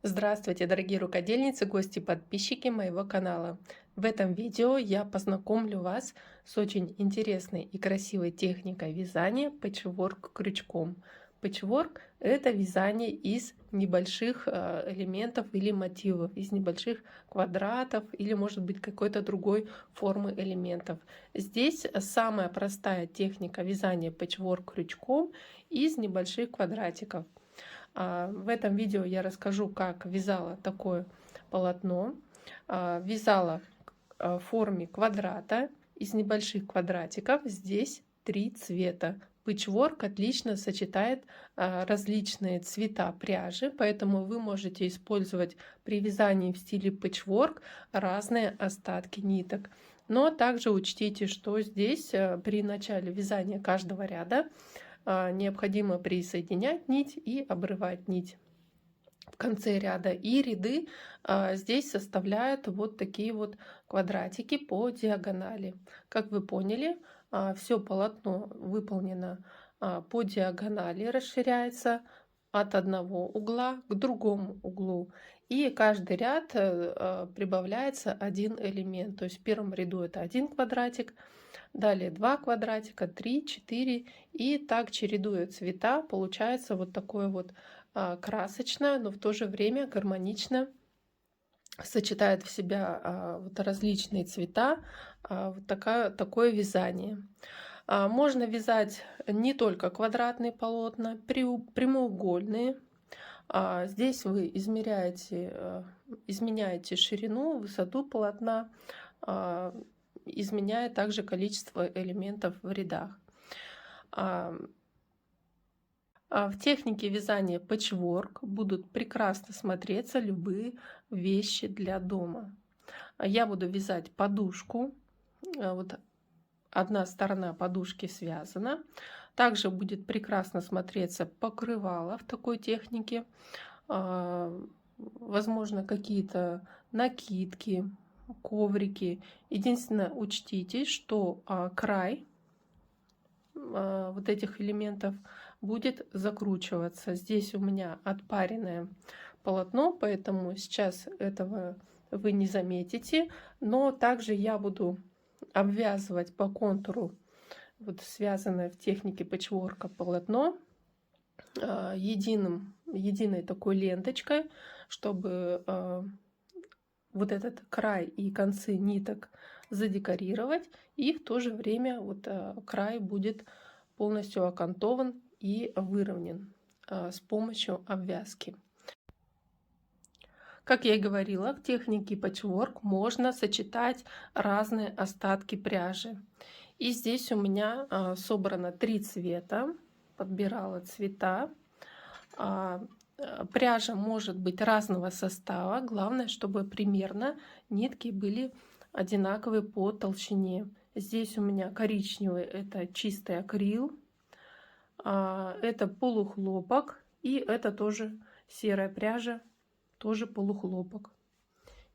Здравствуйте, дорогие рукодельницы, гости, подписчики моего канала. В этом видео я познакомлю вас с очень интересной и красивой техникой вязания пэтчворк крючком. Пэтчворк — это вязание из небольших элементов или мотивов, из небольших квадратов или, может быть, какой-то другой формы элементов. Здесь самая простая техника вязания пэтчворк крючком из небольших квадратиков. В этом видео я расскажу, как вязала такое полотно. Вязала в форме квадрата из небольших квадратиков. Здесь 3 цвета. Пэтчворк отлично сочетает различные цвета пряжи, поэтому вы можете использовать при вязании в стиле пэтчворк разные остатки ниток. Но также учтите, что здесь при начале вязания каждого ряда необходимо присоединять нить и обрывать нить в конце ряда. И ряды здесь составляют вот такие вот квадратики по диагонали. Как вы поняли, все полотно выполнено по диагонали, расширяется от одного угла к другому углу. И каждый ряд прибавляется один элемент. То есть в первом ряду это один квадратик, далее 2 квадратика, 3, 4, и так чередуя цвета, получается вот такое вот красочное, но в то же время гармонично сочетает в себя вот различные цвета, вот такое вязание. Можно вязать не только квадратные полотна, прямоугольные. Здесь вы изменяете ширину, высоту полотна, изменяя также количество элементов в рядах. В технике вязания пэтчворк будут прекрасно смотреться любые вещи для дома. Я буду вязать подушку. Вот одна сторона подушки связана. Также будет прекрасно смотреться покрывало в такой технике. Возможно, какие-то накидки, коврики. Единственное, учтите, что край вот этих элементов будет закручиваться. Здесь у меня отпаренное полотно, поэтому сейчас этого вы не заметите. Но также я буду обвязывать по контуру вот связанное в технике пэтчворка полотно единой такой ленточкой, чтобы вот этот край и концы ниток задекорировать, и в то же время вот край будет полностью окантован и выровнен с помощью обвязки. Как я и говорила, в технике пэтчворк можно сочетать разные остатки пряжи. И здесь у меня собрано 3 цвета, подбирала цвета. Пряжа может быть разного состава, главное, чтобы примерно нитки были одинаковые по толщине. Здесь у меня коричневый, это чистый акрил, это полухлопок, и это тоже серая пряжа, тоже полухлопок.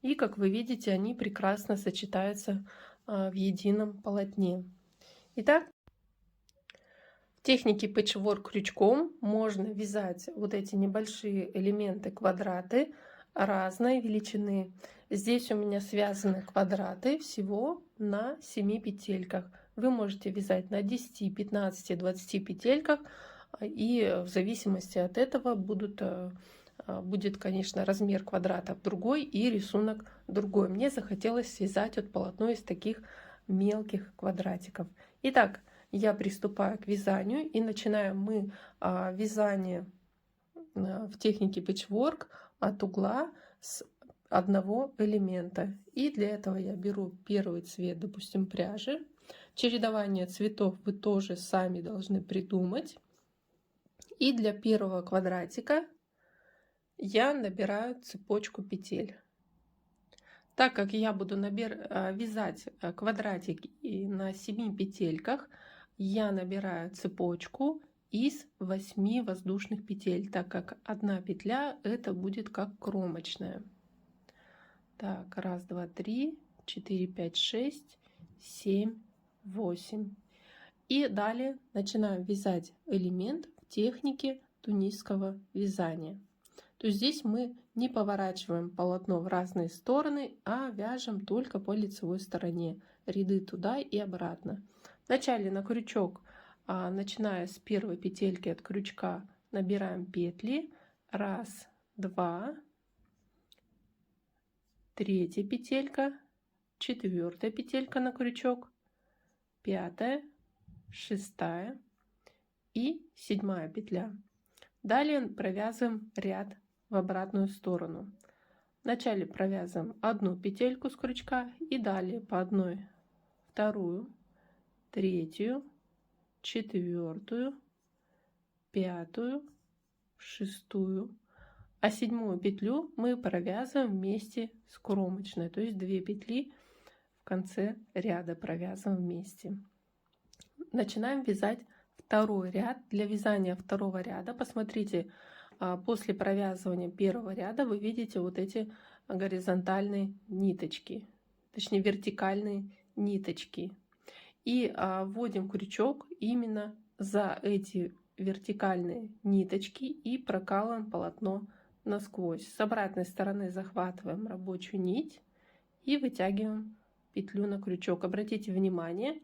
И, как вы видите, они прекрасно сочетаются в едином полотне. Итак, в технике пэтчворк крючком можно вязать вот эти небольшие элементы, квадраты разной величины. Здесь у меня связаны квадраты всего на 7 петельках. Вы можете вязать на 10, 15, 20 петельках, и в зависимости от этого будет, конечно, размер квадратов другой и рисунок другой. Мне захотелось связать вот полотно из таких мелких квадратиков. Итак, я приступаю к вязанию, и начинаем мы вязание в технике пэтчворк от угла с одного элемента. И для этого я беру первый цвет, допустим, пряжи. Чередование цветов вы тоже сами должны придумать. И для первого квадратика я набираю цепочку петель. Так как я буду вязать квадратик на 7 петельках, я набираю цепочку из 8 воздушных петель, так как одна петля это будет как кромочная. Так, 1, 2, 3, 4, 5, 6, 7, 8. И далее начинаем вязать элемент в технике тунисского вязания. То есть здесь мы не поворачиваем полотно в разные стороны, а вяжем только по лицевой стороне, ряды туда и обратно. Вначале на крючок, начиная с первой петельки от крючка, набираем петли. 1, 2, 3 петелька, 4 петелька на крючок, 5, 6 и 7 петля. Далее провязываем ряд в обратную сторону. Вначале провязываем 1 петельку с крючка и далее по 1, 2, 3, 4, 5, 6, а 7 петлю мы провязываем вместе с кромочной, то есть 2 петли в конце ряда провязываем вместе. Начинаем вязать второй ряд. Для вязания второго ряда, посмотрите, после провязывания первого ряда вы видите вот эти горизонтальные ниточки, точнее вертикальные ниточки. И вводим крючок именно за эти вертикальные ниточки и прокалываем полотно насквозь. С обратной стороны захватываем рабочую нить и вытягиваем петлю на крючок. Обратите внимание,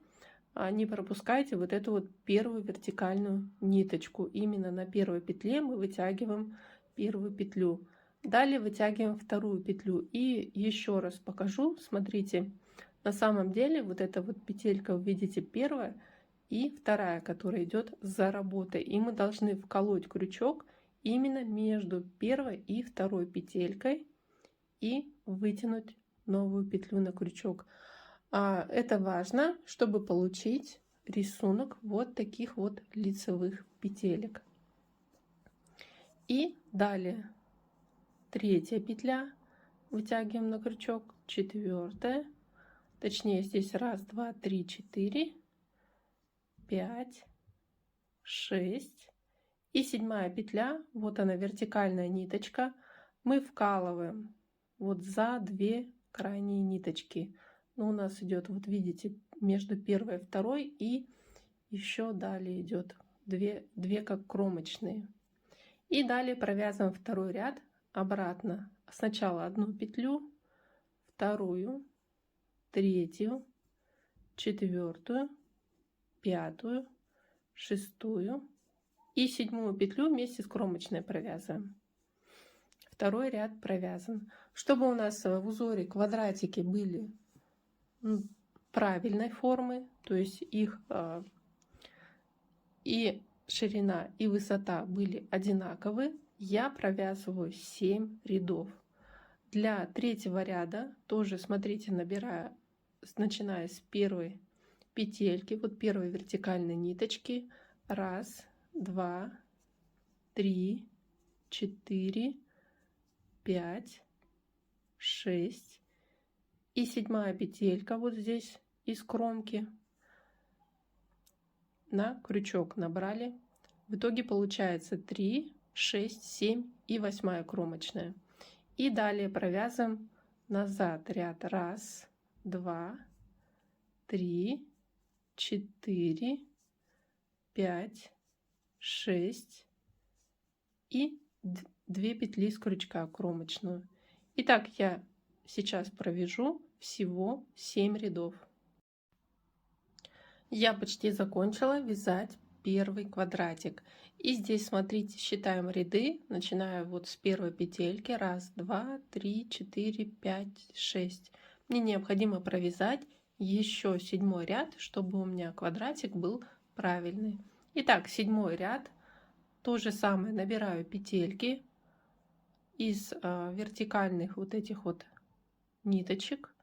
не пропускайте вот эту вот первую вертикальную ниточку. Именно на первой петле мы вытягиваем первую петлю. Далее вытягиваем вторую петлю. И еще раз покажу. Смотрите, на самом деле вот эта вот петелька, вы видите, первая и вторая, которая идет за работой. И мы должны вколоть крючок именно между первой и второй петелькой и вытянуть новую петлю на крючок. Это важно, чтобы получить рисунок вот таких вот лицевых петелек. И далее 3 петля, вытягиваем на крючок, 4, точнее здесь 1, 2, 3, 4, 5, 6 и 7 петля, вот она вертикальная ниточка, мы вкалываем вот за 2 крайние ниточки. Но у нас идет, вот видите, между первой и второй, и еще далее идет 2 как кромочные. И далее провязываем второй ряд обратно. Сначала 1 петлю, 2, 3, 4, 5, 6 и 7 петлю вместе с кромочной провязываем. Второй ряд провязан. Чтобы у нас в узоре квадратики были правильной формы, то есть их и ширина, и высота были одинаковы, я провязываю 7 рядов. Для третьего ряда тоже, смотрите, набираю, начиная с первой петельки, вот первой вертикальной ниточки, 1, 2, 3, 4, 5, 6 и 7 петелька вот здесь из кромки на крючок набрали. В итоге получается 3, 6, 7 и 8 кромочная. И далее провязываем назад ряд 1, 2, 3, 4, 5, 6 и 2 петли с крючка кромочную. Итак, я сейчас провяжу всего 7 рядов. Я почти закончила вязать первый квадратик. И здесь, смотрите, считаем ряды, начиная вот с первой петельки. 1, 2, 3, 4, 5, 6. Мне необходимо провязать еще 7 ряд, чтобы у меня квадратик был правильный. Итак, 7 ряд. То же самое, набираю петельки из вертикальных вот этих вот ниточек,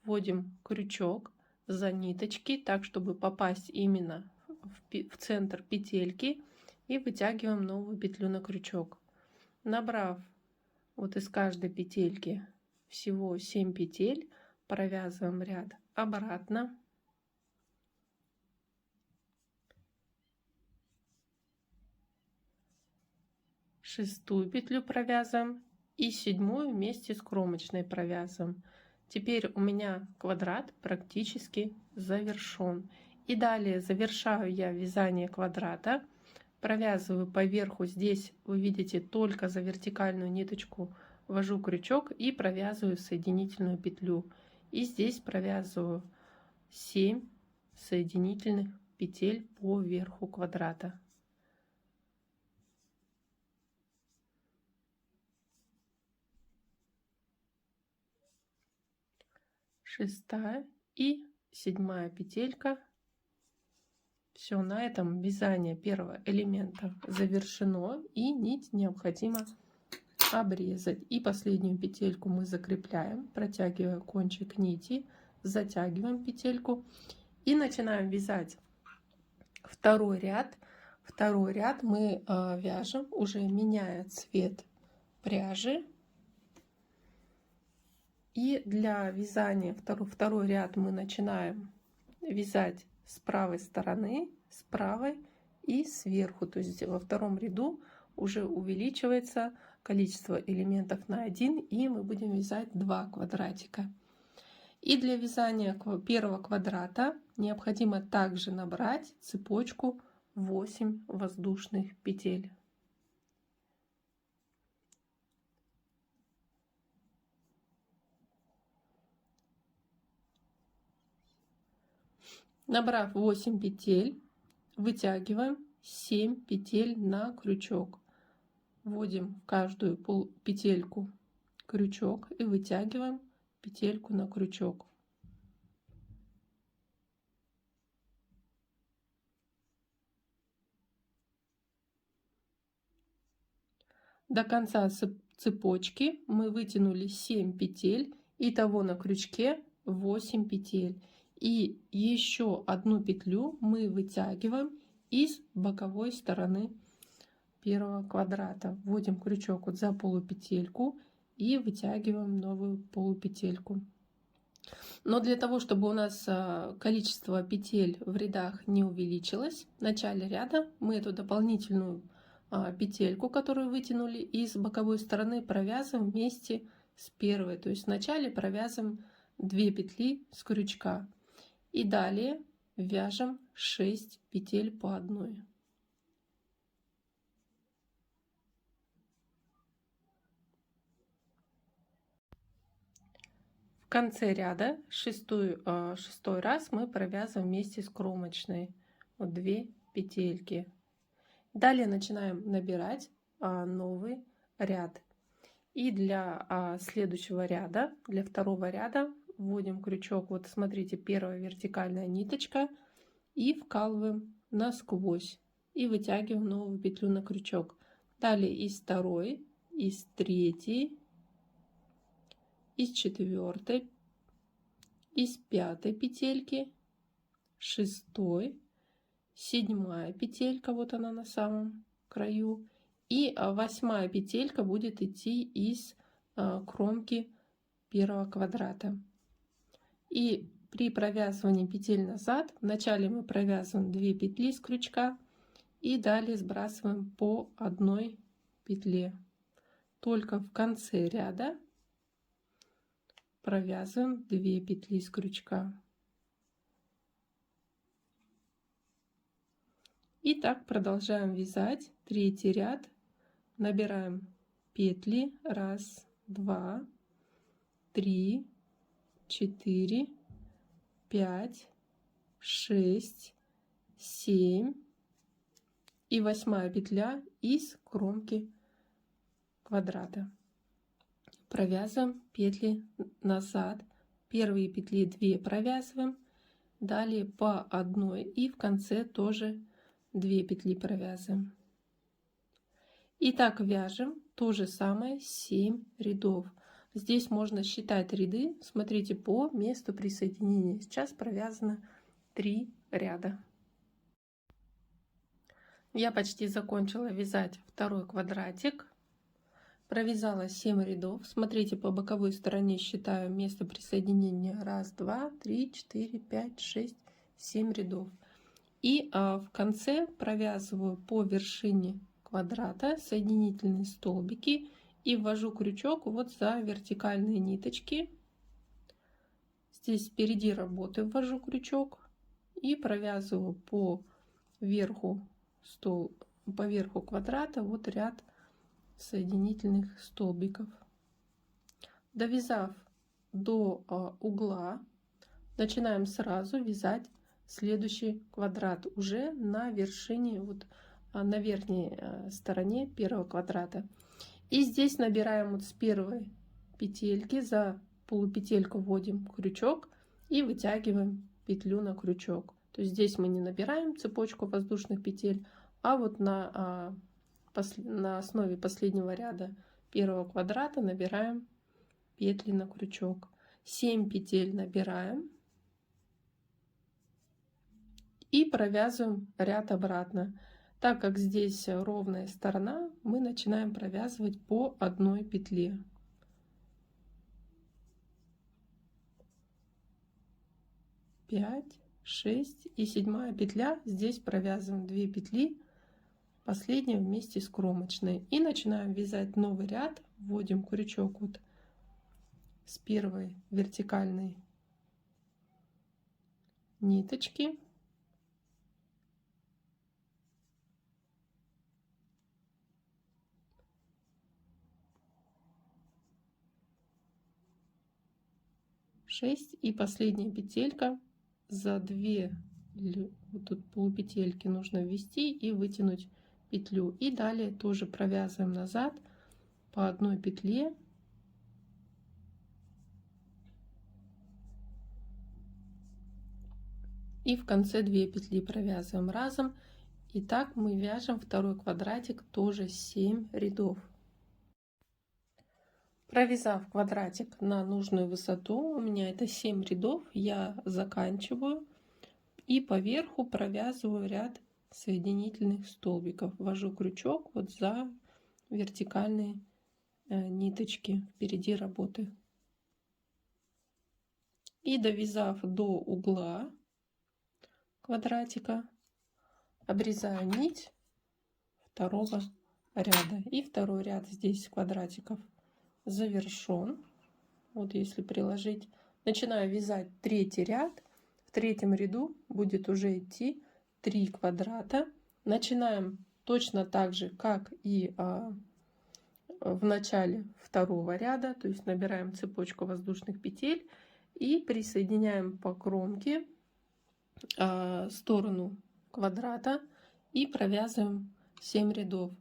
вводим крючок за ниточки, так чтобы попасть именно в центр петельки, и вытягиваем новую петлю на крючок. Набрав вот из каждой петельки всего 7 петель, провязываем ряд обратно. Шестую петлю провязываем и 7 вместе с кромочной провязываем. Теперь у меня квадрат практически завершен. И далее завершаю я вязание квадрата Провязываю по верху. Здесь вы видите, только за вертикальную ниточку ввожу крючок и провязываю соединительную петлю. И здесь провязываю 7 соединительных петель по верху квадрата. Шестая и 7-я петелька. Все, на этом вязание первого элемента завершено, и нить необходимо обрезать. И последнюю петельку мы закрепляем, протягивая кончик нити, затягиваем петельку и начинаем вязать второй ряд. Второй ряд мы вяжем, уже меняя цвет пряжи. И для вязания второй ряд мы начинаем вязать с правой стороны, с правой и сверху. То есть во втором ряду уже увеличивается количество элементов на 1, и мы будем вязать 2 квадратика. И для вязания первого квадрата необходимо также набрать цепочку 8 воздушных петель. Набрав 8 петель, вытягиваем 7 петель на крючок. Вводим в каждую петельку крючок и вытягиваем петельку на крючок. До конца цепочки мы вытянули 7 петель, итого на крючке 8 петель. И еще одну петлю мы вытягиваем из боковой стороны первого квадрата. Вводим крючок вот за полупетельку и вытягиваем новую полупетельку. Но для того, чтобы у нас количество петель в рядах не увеличилось, в начале ряда мы эту дополнительную петельку, которую вытянули из боковой стороны, провязываем вместе с первой. То есть вначале провязываем 2 петли с крючка. И далее вяжем 6 петель по одной. В конце ряда шестой раз мы провязываем вместе с кромочной вот 2 петельки. Далее начинаем набирать новый ряд. И для следующего ряда, для второго ряда, вводим крючок. Вот смотрите, первая вертикальная ниточка, и вкалываем насквозь и вытягиваем новую петлю на крючок. Далее из второй, из третьей, из четвертой, из пятой петельки, шестой, 7-я петелька, вот она на самом краю, и 8-я петелька будет идти из кромки первого квадрата. И при провязывании петель назад вначале мы провязываем 2 петли с крючка и далее сбрасываем по одной петле. Только в конце ряда провязываем 2 петли с крючка. И так продолжаем вязать третий ряд. Набираем петли 1, 2, 3, 4, 5, 6, 7 и 8-я петля из кромки квадрата. Провязываем петли назад. Первые петли 2 провязываем, далее по одной, и в конце тоже 2 петли провязываем. И так вяжем то же самое 7 рядов. Здесь можно считать ряды, смотрите, по месту присоединения. Сейчас провязано 3 ряда. Я почти закончила вязать второй квадратик. Провязала 7 рядов. Смотрите, по боковой стороне считаю место присоединения. 1, 2, 3, 4, 5, 6, 7 рядов. И в конце провязываю по вершине квадрата соединительные столбики и ввожу крючок вот за вертикальные ниточки. Здесь впереди работы ввожу крючок и провязываю по верху по верху квадрата вот ряд соединительных столбиков. Довязав до угла, начинаем сразу вязать следующий квадрат уже на вершине, вот на верхней стороне первого квадрата. И здесь набираем вот с первой петельки, за полупетельку вводим крючок и вытягиваем петлю на крючок. То есть здесь мы не набираем цепочку воздушных петель, а вот на основе последнего ряда первого квадрата набираем петли на крючок. 7 петель набираем и провязываем ряд обратно. Так как здесь ровная сторона, мы начинаем провязывать по одной петле. Пять, 6 и 7 петля. Здесь провязываем 2 петли, последняя вместе с кромочной, и начинаем вязать новый ряд. Вводим крючок вот с первой вертикальной ниточки. И последняя петелька, за 2 вот тут полупетельки нужно ввести и вытянуть петлю, и далее тоже провязываем назад по одной петле. И в конце 2 петли провязываем разом. И так мы вяжем второй квадратик тоже 7 рядов. Провязав квадратик на нужную высоту, у меня это 7 рядов, я заканчиваю и по верху провязываю ряд соединительных столбиков. Ввожу крючок вот за вертикальные ниточки впереди работы. И довязав до угла квадратика, обрезаю нить второго ряда. И второй ряд здесь квадратиков завершен. Вот если приложить, начинаю вязать третий ряд. В третьем ряду будет уже идти 3 квадрата. Начинаем точно так же, как и в начале второго ряда, то есть набираем цепочку воздушных петель и присоединяем по кромке сторону квадрата и провязываем 7 рядов.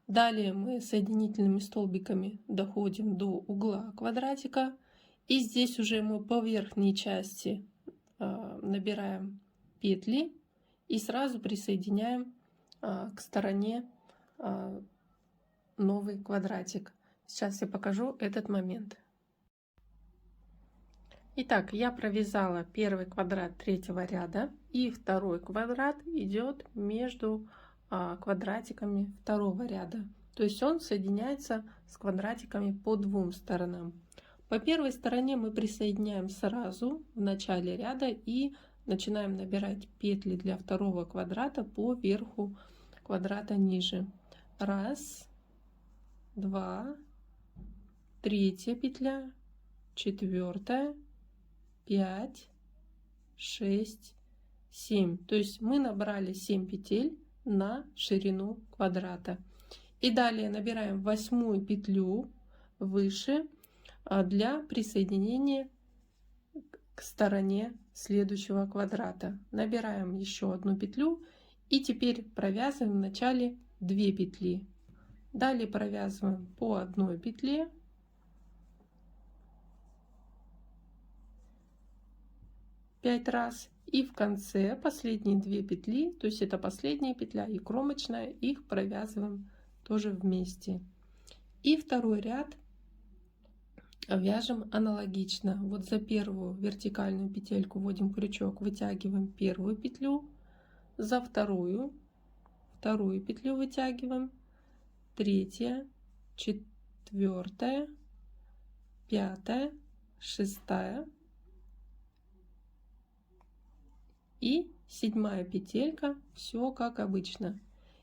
Далее мы соединительными столбиками доходим до угла квадратика, и здесь уже мы по верхней части набираем петли и сразу присоединяем к стороне новый квадратик. Сейчас я покажу этот момент. Итак, я провязала первый квадрат третьего ряда, и второй квадрат идет между квадратиками второго ряда. То есть он соединяется с квадратиками по двум сторонам. По первой стороне мы присоединяем сразу в начале ряда и начинаем набирать петли для второго квадрата по верху квадрата ниже. 1, 2, 3 петля, 4, 5, 6, 7. То есть мы набрали 7 петель на ширину квадрата. И далее набираем 8 петлю выше для присоединения к стороне следующего квадрата. Набираем еще одну петлю и теперь провязываем в начале 2 петли. Далее провязываем по одной петле. 5 раз. И в конце последние 2 петли, то есть это последняя петля и кромочная, их провязываем тоже вместе. И второй ряд вяжем аналогично. Вот за первую вертикальную петельку вводим крючок, вытягиваем первую петлю, за вторую петлю вытягиваем, 3, 4, 5, 6 и 7 петелька, все как обычно.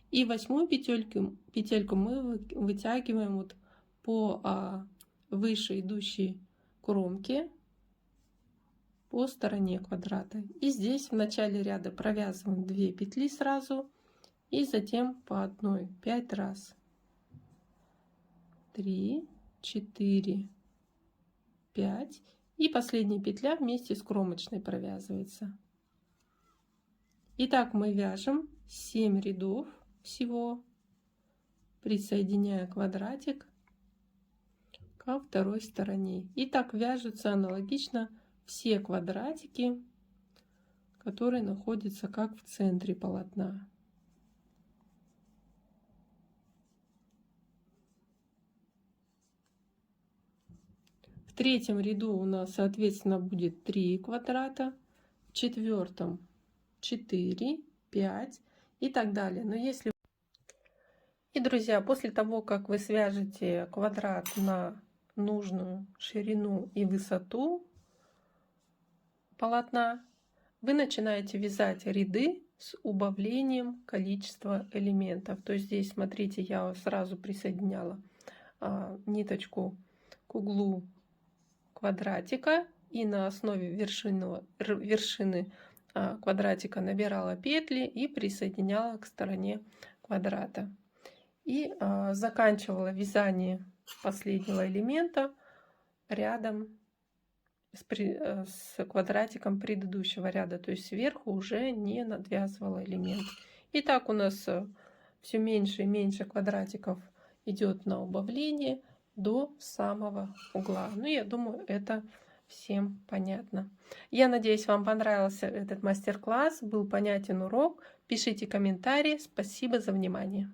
И 8 петельку мы вытягиваем вот по выше идущей кромке по стороне квадрата. И здесь в начале ряда провязываем 2 петли сразу И затем по одной 5 раз. 3, 4, 5. И последняя петля вместе с кромочной провязывается. Итак, мы вяжем 7 рядов всего, присоединяя квадратик ко второй стороне. И так вяжутся аналогично все квадратики, которые находятся как в центре полотна. В третьем ряду у нас, соответственно, будет 3 квадрата, в четвертом 4, 5 и так далее. Но если... И, друзья, после того, как вы свяжете квадрат на нужную ширину и высоту полотна, вы начинаете вязать ряды с убавлением количества элементов. То есть здесь, смотрите, я сразу присоединяла ниточку к углу квадратика и на основе вершины квадратика набирала петли и присоединяла к стороне квадрата. И заканчивала вязание последнего элемента рядом с квадратиком предыдущего ряда, то есть сверху уже не надвязывала элемент. И так у нас все меньше и меньше квадратиков идет на убавление до самого угла. Ну, я думаю, это всем понятно. Я надеюсь, вам понравился этот мастер-класс, был понятен урок. Пишите комментарии. Спасибо за внимание.